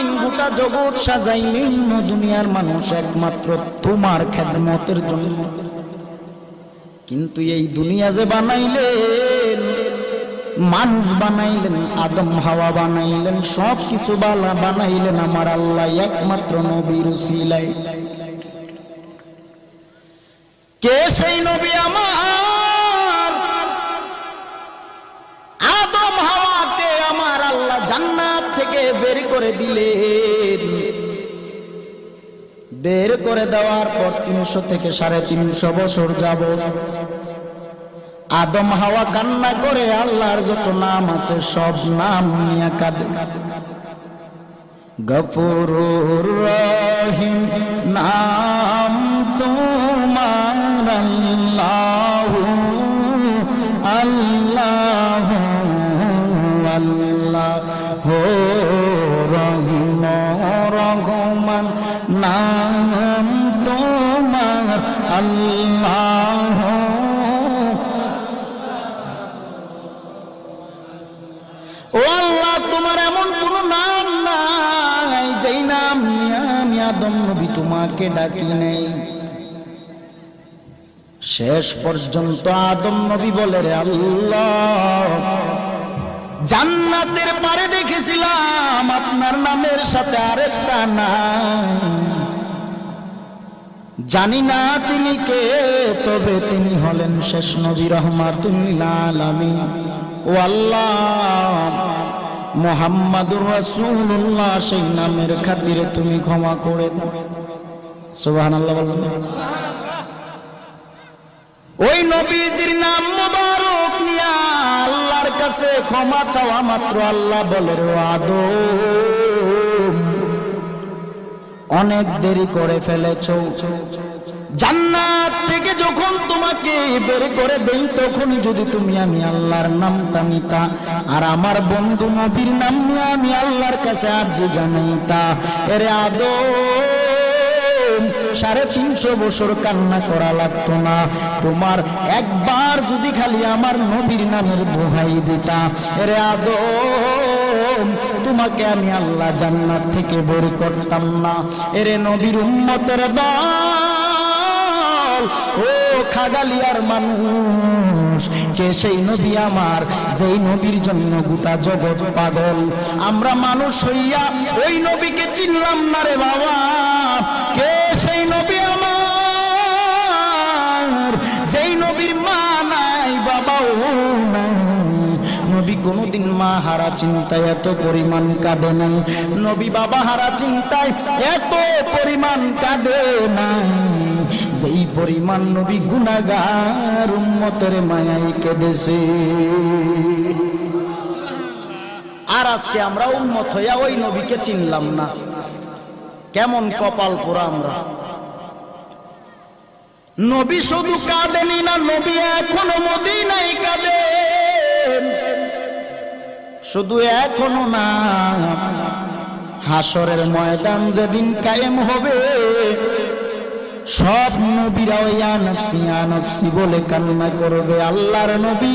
আলামিন গোটা জগৎ সাজাইলেন দুনিয়ার মানুষ একমাত্র তোমার খেদমতের জন্য। কিন্তু এই দুনিয়া যে বানাইলেন, মানুষ বানাইলেন, আদম হাওয়া বানাইলেন, সব কিছু বানাইলেন আমার আল্লাহ একমাত্র নবীর উসিলায়। কে সেই নবী? আমার আদম হাওয়াকে আমার আল্লাহ জান্নাত থেকে বের করে দিলেন। বের করে দেওয়ার পর 300 থেকে 350 বছর যাব আদম হাওয়া কান্না করে আল্লাহর যত নাম আছে সব নাম নিয়ে কাঁদে। গফুরুর রহিম নাম তোমার আল্লাহ আল্লাহ আল্লাহ রহিম রহমান নাম তোমার আল্লাহ। ও আল্লাহ, তোমার এমন কোন নাম নাই যেই নাম আমি আদম নবী তোমাকে ডাকি নেই। শেষ পর্যন্ত আদম নবী বলে, রে আল্লাহ, জান্নাতের পারে দেখেছিলাম আপনার নামের সাথে আরেকটা নাম, জানি না তিনি কে, তবে তিনি হলেন শেষ নবী রাহমাতুল লিল আলামিন। ও আল্লাহ, মুহাম্মাদুর রাসূলুল্লাহ সেই নামের খাতিরে তুমি ক্ষমা করে দাও। সুবহানাল্লাহ বলুন। ওই নবীজির নাম মুবারক নিয়া আল্লাহর কাছে ক্ষমা চাওয়া মাত্র আল্লাহ বলে, রে আদম, অনেক দেরি করে ফেলেছো। জান্নাত থেকে যখন তোমাকে বের করে দেই তখনই যদি তুমি আমি আল্লাহর নামটা নিতা আর আমার বন্ধু নবীর নাম নিয়ে আমি আল্লাহর কাছে আরজি জানাইতা, এরে আদম 350 বছর কান্না করা লাগতো না। তোমার একবার যদি খালি আমার নবীর নামের দোহাই দিতা, এরে আদম, তোমাকে আমি আল্লাহ জান্নাত থেকে বের করতাম না। এরে নবীর উম্মতের দল, ও খাগালিয়ার মানুষ, কে সেই নবী আমার যেই নবীর জন্য গোটা জগৎ পাগল? আমরা মানুষ হইয়া ওই নবীকে চিনলাম না রে বাবা। কে সেই নবী আমার যেই নবীর মা নাই, বাবাও নাই? নবী কোনদিন মা হারা চিন্তায় এত পরিমাণ কাঁদে নাই, নবী বাবা হারা চিন্তায় এত পরিমাণ কাঁদে নাই যেই পরিমাণ নবী গুনাহগার উম্মতের মায়ায় কেঁদেছে। আর আজকে আমরা উম্মত হইয়া ওই নবীকে চিনলাম না, কেমন কপাল পোড়া আমরা। নবী শুধু কাঁদেনি না, নবী এখনো মদিনায় কাঁদেন। শুধু এখনো না, হাসরের ময়দান যেদিন কায়েম হবে সব নবীরা ইয়া নফসি বলে কান্না করবে। আল্লাহর নবী